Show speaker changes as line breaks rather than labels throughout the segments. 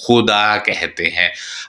خدا کہتے ہیں۔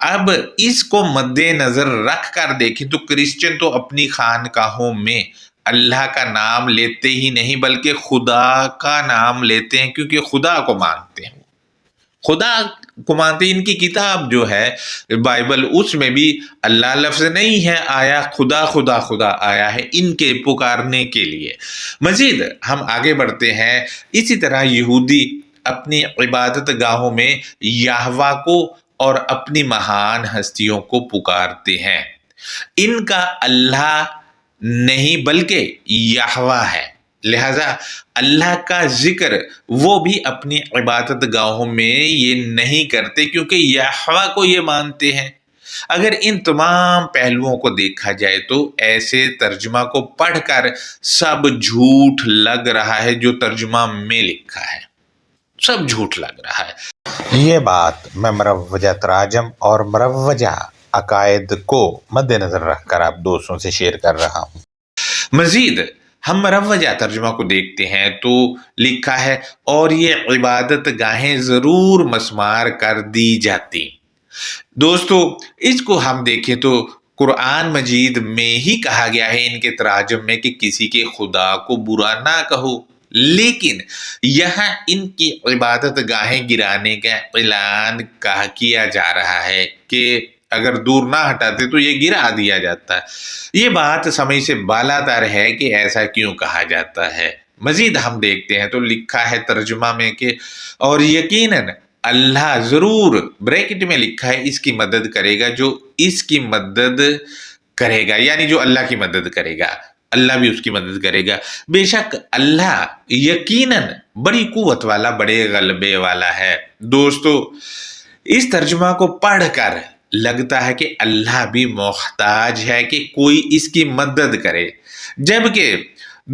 اب اس کو مد نظر رکھ کر دیکھیں تو کرسچن تو اپنی خانقاہوں میں اللہ کا نام لیتے ہی نہیں بلکہ خدا کا نام لیتے ہیں، کیونکہ خدا کو مانتے ہیں، خدا کو مانتے ہیں۔ ان کی کتاب جو ہے بائبل، اس میں بھی اللہ لفظ نہیں ہے آیا، خدا خدا خدا آیا ہے ان کے پکارنے کے لیے۔ مزید ہم آگے بڑھتے ہیں۔ اسی طرح یہودی اپنی عبادت گاہوں میں یہوہ کو اور اپنی مہان ہستیوں کو پکارتے ہیں۔ ان کا اللہ نہیں بلکہ یہوہ ہے، لہذا اللہ کا ذکر وہ بھی اپنی عبادت گاہوں میں یہ نہیں کرتے کیونکہ یہوہ کو یہ مانتے ہیں۔ اگر ان تمام پہلوؤں کو دیکھا جائے تو ایسے ترجمہ کو پڑھ کر سب جھوٹ لگ رہا ہے جو ترجمہ میں لکھا ہے، سب جھوٹ لگ رہا ہے۔ یہ بات میں مروجہ تراجم اور مروجہ عقائد کو مد نظر رکھ کر آپ دوستوں سے شیئر کر رہا ہوں۔ مزید ہم مروجہ ترجمہ کو دیکھتے ہیں تو لکھا ہے اور یہ عبادت گاہیں ضرور مسمار کر دی جاتی۔ دوستو اس کو ہم دیکھیں تو قرآن مجید میں ہی کہا گیا ہے ان کے تراجم میں کہ کسی کے خدا کو برا نہ کہو، لیکن یہاں ان کی عبادت گاہیں گرانے کا اعلان کیا جا رہا ہے کہ اگر دور نہ ہٹاتے تو یہ گرا دیا جاتا ہے۔ یہ بات سمجھ سے بالاتر ہے کہ ایسا کیوں کہا جاتا ہے۔ مزید ہم دیکھتے ہیں تو لکھا ہے ترجمہ میں کہ اور یقیناً اللہ ضرور، بریکٹ میں لکھا ہے، اس کی مدد کرے گا جو اس کی مدد کرے گا، یعنی جو اللہ کی مدد کرے گا اللہ بھی اس کی مدد کرے گا۔ بے شک اللہ یقیناً بڑی قوت والا، بڑے غلبے والا ہے۔ دوستو اس ترجمہ کو پڑھ کر لگتا ہے کہ اللہ بھی محتاج ہے کہ کوئی اس کی مدد کرے، جبکہ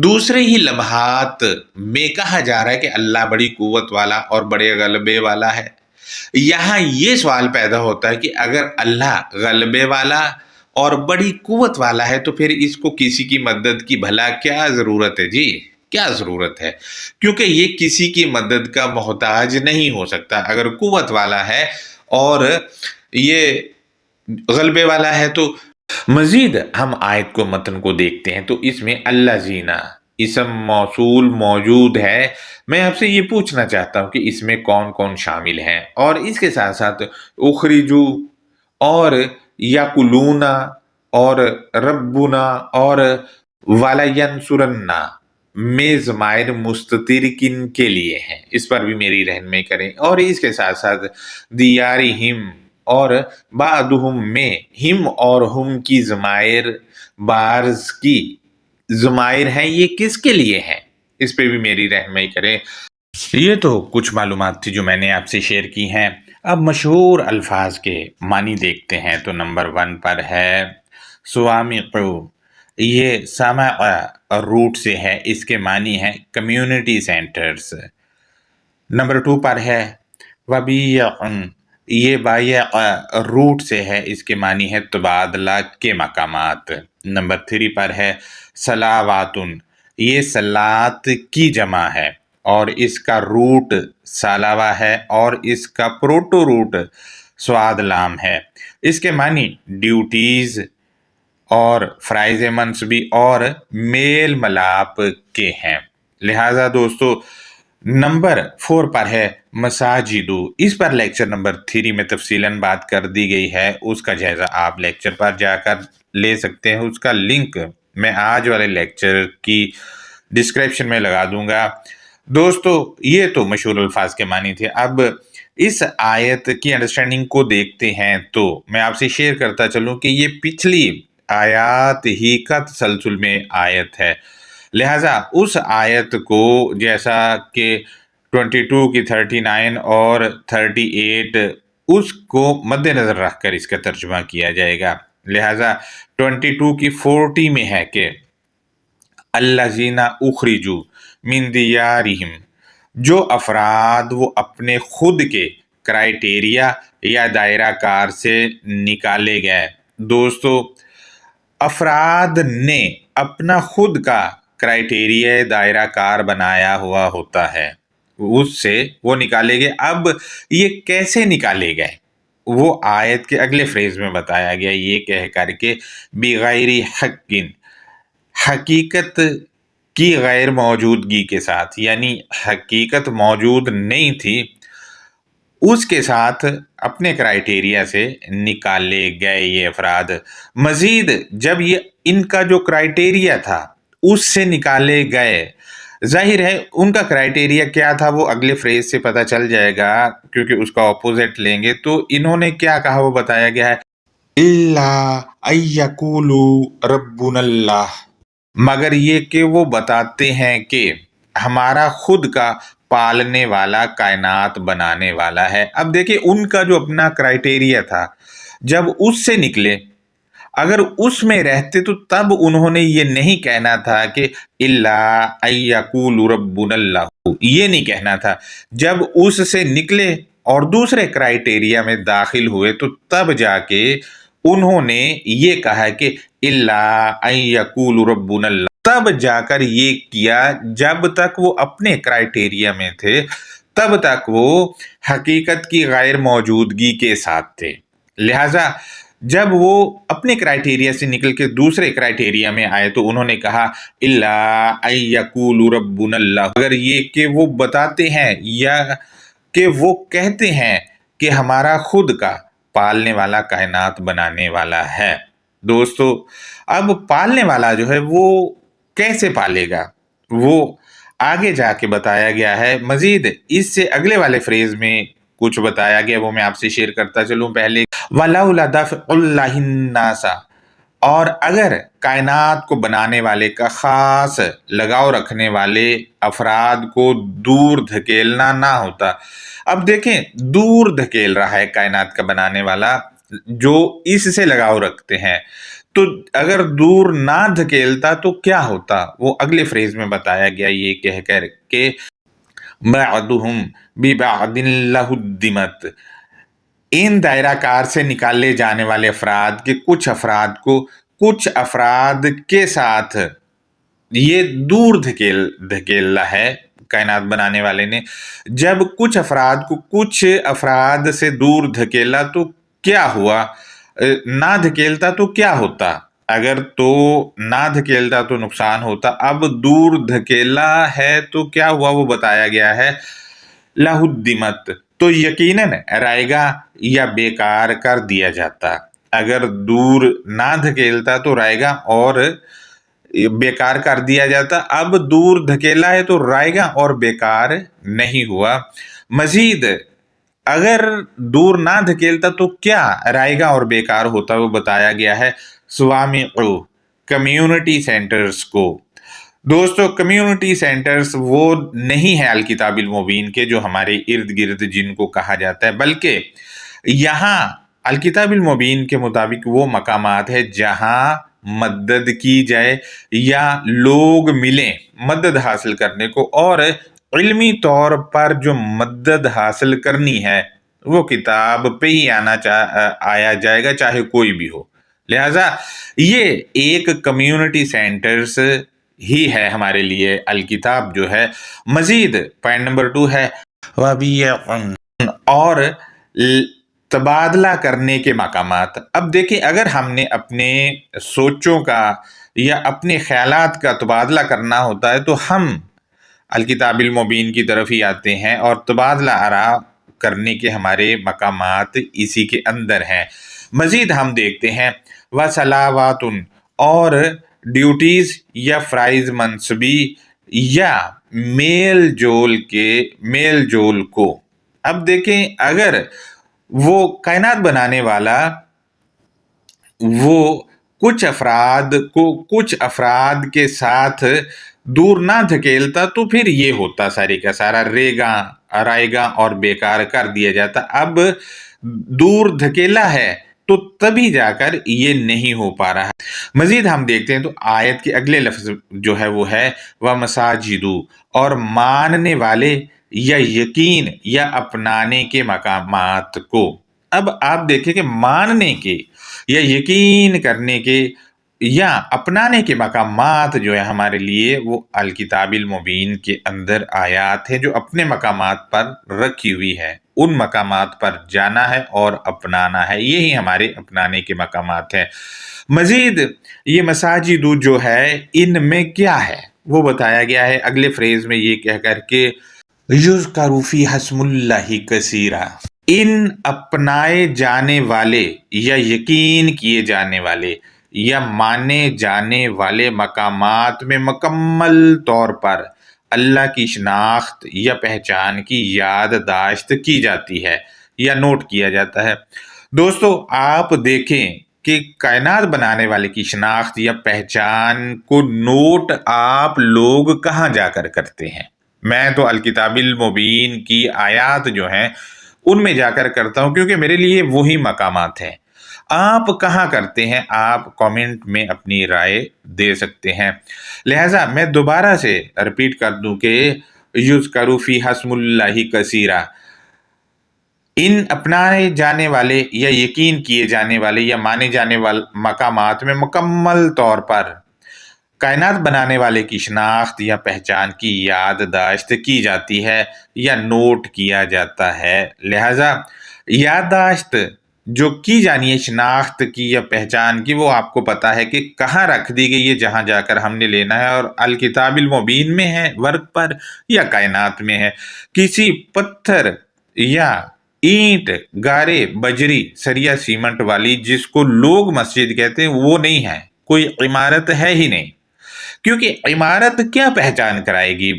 دوسرے ہی لمحات میں کہا جا رہا ہے کہ اللہ بڑی قوت والا اور بڑے غلبے والا ہے۔ یہاں یہ سوال پیدا ہوتا ہے کہ اگر اللہ غلبے والا اور بڑی قوت والا ہے تو پھر اس کو کسی کی مدد کی بھلا کیا ضرورت ہے؟ جی کیا ضرورت ہے؟ کیونکہ یہ کسی کی مدد کا محتاج نہیں ہو سکتا۔ اگر قوت والا ہے اور یہ غلبے والا ہے تو مزید ہم آیت کو متن کو دیکھتے ہیں تو اس میں اللہ زینا اسم موصول موجود ہے۔ میں آپ سے یہ پوچھنا چاہتا ہوں کہ اس میں کون کون شامل ہیں، اور اس کے ساتھ ساتھ اخرجو اور یقولونا اور ربنا اور وَلَيَنْصُرَنَّا میں ضمائر مستتر کن کے لیے ہیں، اس پر بھی میری رہنمائی کریں۔ اور اس کے ساتھ ساتھ دیارہم اور بعدہم میں ہم اور ہم کی ضمائر بارز کی ضمائر ہیں، یہ کس کے لیے ہیں، اس پہ بھی میری رہنمائی کریں۔ یہ تو کچھ معلومات تھی جو میں نے آپ سے شیئر کی ہیں۔ اب مشہور الفاظ کے معنی دیکھتے ہیں تو نمبر 1 پر ہے سوامقو، یہ سامع روٹ سے ہے، اس کے معنی ہے کمیونٹی سینٹرز۔ نمبر 2 پر ہے وبیعن، یہ بایع روٹ سے ہے، اس کے معنی ہے تبادلہ کے مقامات۔ نمبر 3 پر ہے صلاواتن، یہ صلات کی جمع ہے اور اس کا روٹ سالاوا ہے اور اس کا پروٹو روٹ سواد لام ہے۔ اس کے معنی ڈیوٹیز اور فرائض منصبی اور میل ملاپ کے ہیں۔ لہٰذا دوستو نمبر 4 پر ہے مساجدو، اس پر لیکچر نمبر 3 میں تفصیلاً بات کر دی گئی ہے، اس کا جائزہ آپ لیکچر پر جا کر لے سکتے ہیں، اس کا لنک میں آج والے لیکچر کی ڈسکرپشن میں لگا دوں گا۔ دوستو یہ تو مشہور الفاظ کے معنی تھے۔ اب اس آیت کی انڈرسٹینڈنگ کو دیکھتے ہیں تو میں آپ سے شیئر کرتا چلوں کہ یہ پچھلی آیات ہی کا تسلسل میں آیت ہے، لہٰذا اس آیت کو جیسا کہ 22 کی 39 اور 38 اس کو مد نظر رکھ کر اس کا ترجمہ کیا جائے گا۔ لہٰذا 22 کی 40 میں ہے کہ الذین اخرجوا من دیارہم، جو افراد وہ اپنے خود کے کرائیٹیریا یا دائرہ کار سے نکالے گئے۔ دوستو افراد نے اپنا خود کا کرائیٹیریا دائرہ کار بنایا ہوا ہوتا ہے، اس سے وہ نکالے گئے۔ اب یہ کیسے نکالے گئے وہ آیت کے اگلے فریز میں بتایا گیا، یہ کہہ کر کے بغیر حق، حقیقت کی غیر موجودگی کے ساتھ، یعنی حقیقت موجود نہیں تھی، اس کے ساتھ اپنے کرائیٹیریا سے نکالے گئے یہ افراد۔ مزید جب یہ ان کا جو کرائیٹیریا تھا اس سے نکالے گئے، ظاہر ہے ان کا کرائیٹیریا کیا تھا وہ اگلے فریز سے پتہ چل جائے گا، کیونکہ اس کا اپوزٹ لیں گے۔ تو انہوں نے کیا کہا وہ بتایا گیا ہے، اللہ ان یقولوا ربنا اللہ، مگر یہ کہ وہ بتاتے ہیں کہ ہمارا خود کا پالنے والا، کائنات بنانے والا ہے۔ اب دیکھیں ان کا جو اپنا کرائیٹیریا تھا، جب اس سے نکلے، اگر اس میں رہتے تو تب انہوں نے یہ نہیں کہنا تھا کہ اللہ ان یقولوا ربنا اللہ، یہ نہیں کہنا تھا۔ جب اس سے نکلے اور دوسرے کرائیٹیریا میں داخل ہوئے تو تب جا کے انہوں نے یہ کہا کہ اللہ ان یقولوا ربنا اللہ، تب جا کر یہ کیا۔ جب تک وہ اپنے کرائیٹیریا میں تھے تب تک وہ حقیقت کی غیر موجودگی کے ساتھ تھے، لہذا جب وہ اپنے کرائیٹیریا سے نکل کے دوسرے کرائیٹیریا میں آئے تو انہوں نے کہا اللہ ان یقولوا ربنا اللہ، اگر یہ کہ وہ بتاتے ہیں یا کہ وہ کہتے ہیں کہ ہمارا خود کا پالنے والا، کائنات بنانے والا ہے۔ دوستو اب پالنے والا جو ہے وہ کیسے پالے گا وہ آگے جا کے بتایا گیا ہے۔ مزید اس سے اگلے والے فریز میں کچھ بتایا گیا، وہ میں آپ سے شیئر کرتا چلوں۔ پہلے وَلَوْلَا دَفْعُ اللَّهِ النَّاسَ، اور اگر کائنات کو بنانے والے کا خاص لگاؤ رکھنے والے افراد کو دور دھکیلنا نہ ہوتا۔ اب دیکھیں دور دھکیل رہا ہے کائنات کا بنانے والا، جو اس سے لگاؤ رکھتے ہیں، تو اگر دور نہ دھکیلتا تو کیا ہوتا وہ اگلے فریز میں بتایا گیا، یہ کہہ کر کہ بعضهم ببعض لہدمت، ان دائرہ کار سے نکالے جانے والے افراد کے کچھ افراد کو کچھ افراد کے ساتھ یہ دور دھکیلا ہے کائنات بنانے والے نے۔ جب کچھ افراد کو کچھ افراد سے دور دھکیلا تو کیا ہوا، نہ دھکیلتا تو کیا ہوتا، اگر تو نہ دھکیلتا تو نقصان ہوتا، اب دور دھکیلا ہے تو کیا ہوا وہ بتایا گیا ہے، لہدمت، تو یقیناً رائگاں یا بیکار کر دیا جاتا۔ اگر دور نہ دھکیلتا تو رائگاں اور بیکار کر دیا جاتا، اب دور دھکیلا ہے تو رائگاں اور بیکار نہیں ہوا۔ مزید اگر دور نہ دھکیلتا تو کیا رائگاں اور بیکار ہوتا وہ بتایا گیا ہے سوامع، کمیونٹی سینٹرز کو۔ دوستو کمیونٹی سینٹرز وہ نہیں ہے الکتاب المبین کے جو ہمارے ارد گرد جن کو کہا جاتا ہے، بلکہ یہاں الکتاب المبین کے مطابق وہ مقامات ہے جہاں مدد کی جائے یا لوگ ملیں مدد حاصل کرنے کو، اور علمی طور پر جو مدد حاصل کرنی ہے وہ کتاب پہ ہی آیا جائے گا چاہے کوئی بھی ہو، لہٰذا یہ ایک کمیونٹی سینٹرز ہی ہے ہمارے لیے الکتاب جو ہے۔ مزید پوائنٹ نمبر 2 ہے اور تبادلہ کرنے کے مقامات۔ اب دیکھیں اگر ہم نے اپنے سوچوں کا یا اپنے خیالات کا تبادلہ کرنا ہوتا ہے تو ہم الکتاب المبین کی طرف ہی آتے ہیں، اور تبادلہ آراء کرنے کے ہمارے مقامات اسی کے اندر ہیں۔ مزید ہم دیکھتے ہیں وصلاوات، اور ڈیوٹیز یا فرائض منصبی یا میل جول کو۔ اب دیکھیں اگر وہ کائنات بنانے والا وہ کچھ افراد کے ساتھ دور نہ دھکیلتا تو پھر یہ ہوتا سارے کا سارا رائگاں اور بیکار کر دیا جاتا۔ اب دور دھکیلا ہے تو تبھی جا کر یہ نہیں ہو پا رہا۔ مزید ہم دیکھتے ہیں تو آیت کے اگلے لفظ جو ہے وہ ہے وَمَسَاجِدُ، اور ماننے والے یا یقین یا اپنانے کے مقامات کو۔ اب آپ دیکھیں کہ ماننے کے یا یقین کرنے کے یا اپنانے کے مقامات جو ہے ہمارے لیے وہ الکتاب المبین کے اندر آیات ہیں جو اپنے مقامات پر رکھی ہوئی ہے، ان مقامات پر جانا ہے اور اپنانا ہے، یہی ہمارے اپنانے کے مقامات ہیں۔ مزید یہ مساجد جو ہے ان میں کیا ہے وہ بتایا گیا ہے اگلے فریز میں یہ کہہ کر کے یذکر فی اسم اللہ کثیرا، ان اپنائے جانے والے یا یقین کیے جانے والے یا مانے جانے والے مقامات میں مکمل طور پر اللہ کی شناخت یا پہچان کی یادداشت کی جاتی ہے یا نوٹ کیا جاتا ہے۔ دوستو آپ دیکھیں کہ کائنات بنانے والے کی شناخت یا پہچان کو نوٹ آپ لوگ کہاں جا کر کرتے ہیں؟ میں تو الکتاب المبین کی آیات جو ہیں ان میں جا کر کرتا ہوں، کیونکہ میرے لیے وہی مقامات ہیں۔ آپ کہاں کرتے ہیں؟ آپ کامنٹ میں اپنی رائے دے سکتے ہیں۔ لہٰذا میں دوبارہ سے رپیٹ کر دوں کہ یذکر فی اسم اللہ کثیرا، ان اپنائے جانے والے یا یقین کیے جانے والے یا مانے جانے والے مقامات میں مکمل طور پر کائنات بنانے والے کی شناخت یا پہچان کی یادداشت کی جاتی ہے یا نوٹ کیا جاتا ہے۔ لہٰذا یادداشت جو کی جانی ہے شناخت کی یا پہچان کی، وہ آپ کو پتا ہے کہ کہاں رکھ دی گئی ہے، جہاں جا کر ہم نے لینا ہے، اور الکتاب المبین میں ہے ورق پر یا کائنات میں ہے۔ کسی پتھر یا اینٹ، گارے، بجری، سریا، سیمنٹ والی جس کو لوگ مسجد کہتے ہیں وہ نہیں ہے، کوئی عمارت ہے ہی نہیں، کیونکہ عمارت کیا پہچان کرائے گی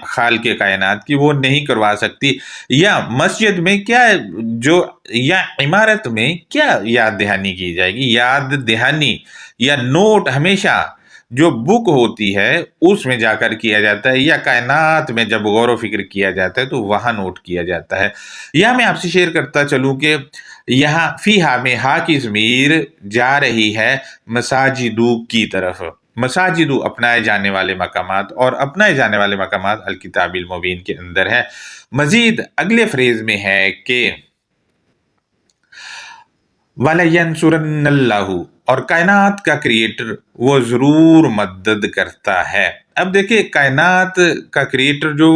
خالق کائنات کی، وہ نہیں کروا سکتی۔ یا مسجد میں کیا یا عمارت میں کیا یاد دہانی کی جائے گی؟ یاد دہانی یا نوٹ ہمیشہ جو بک ہوتی ہے اس میں جا کر کیا جاتا ہے، یا کائنات میں جب غور و فکر کیا جاتا ہے تو وہاں نوٹ کیا جاتا ہے۔ یہاں میں آپ سے شیئر کرتا چلوں کہ یہاں فی ہا میں ہا کی ضمیر جا رہی ہے مساجدو کی طرف۔ مساجدو اپنائے جانے والے مقامات، اور اپنائے جانے والے مقامات الکتاب المبین کے اندر ہے۔ مزید اگلے فریز میں ہے کہ وَلَيَنْصُرَنَّ اللَّهُ، اور کائنات کا کریٹر وہ ضرور مدد کرتا ہے۔ اب دیکھیں کائنات کا کریٹر جو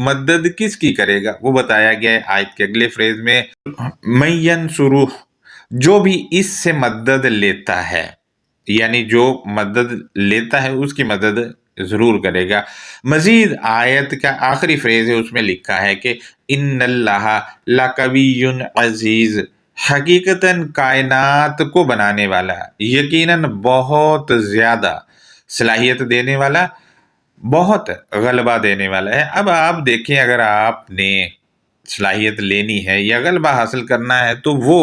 مدد کس کی کرے گا وہ بتایا گیا ہے آیت کے اگلے فریز میں، مَن يَنْصُرُهُ، جو بھی اس سے مدد لیتا ہے، یعنی جو مدد لیتا ہے اس کی مدد ضرور کرے گا۔ مزید آیت کا آخری فریز ہے، اس میں لکھا ہے کہ ان اللہ لقوی عزیز، حقیقتاً کائنات کو بنانے والا یقیناً بہت زیادہ صلاحیت دینے والا، بہت غلبہ دینے والا ہے۔ اب آپ دیکھیں اگر آپ نے صلاحیت لینی ہے یا غلبہ حاصل کرنا ہے تو وہ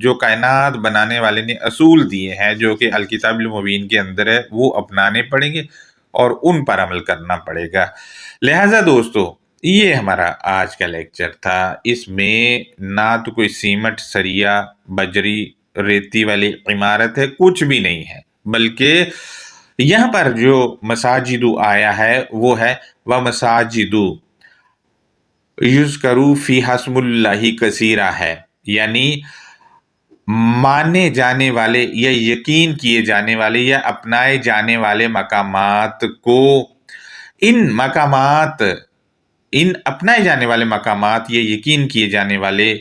جو کائنات بنانے والے نے اصول دیے ہیں جو کہ الکتاب المبین کے اندر ہے وہ اپنانے پڑیں گے اور ان پر عمل کرنا پڑے گا۔ لہٰذا دوستو یہ ہمارا آج کا لیکچر تھا، اس میں نہ تو کوئی سیمنٹ، سریا، بجری، ریتی والی عمارت ہے، کچھ بھی نہیں ہے، بلکہ یہاں پر جو مساجدو آیا ہے وہ ہے وَمَسَاجِدُ یذکر فی اسم اللہ کثیرا ہے، یعنی مانے جانے والے یا یقین کیے جانے والے یا اپنائے جانے والے مقامات کو، ان اپنائے جانے والے مقامات یا یقین کیے جانے والے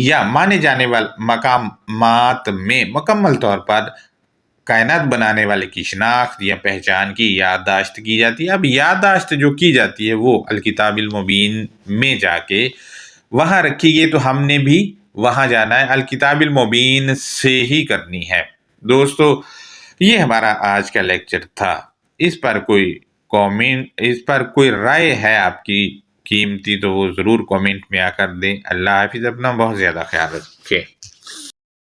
یا مانے جانے والے مقامات میں مکمل طور پر کائنات بنانے والے کی شناخت یا پہچان کی یادداشت کی جاتی ہے۔ اب یادداشت جو کی جاتی ہے وہ الکتاب المبین میں جا کے وہاں رکھی گئی، تو ہم نے بھی وہاں جانا ہے، الکتاب المبین سے ہی کرنی ہے۔ دوستو یہ ہمارا آج کا لیکچر تھا، اس پر کوئی رائے ہے آپ کی قیمتی تو وہ ضرور کامنٹ میں آ کر دیں۔ اللہ حافظ، اپنا بہت زیادہ خیال رکھیں۔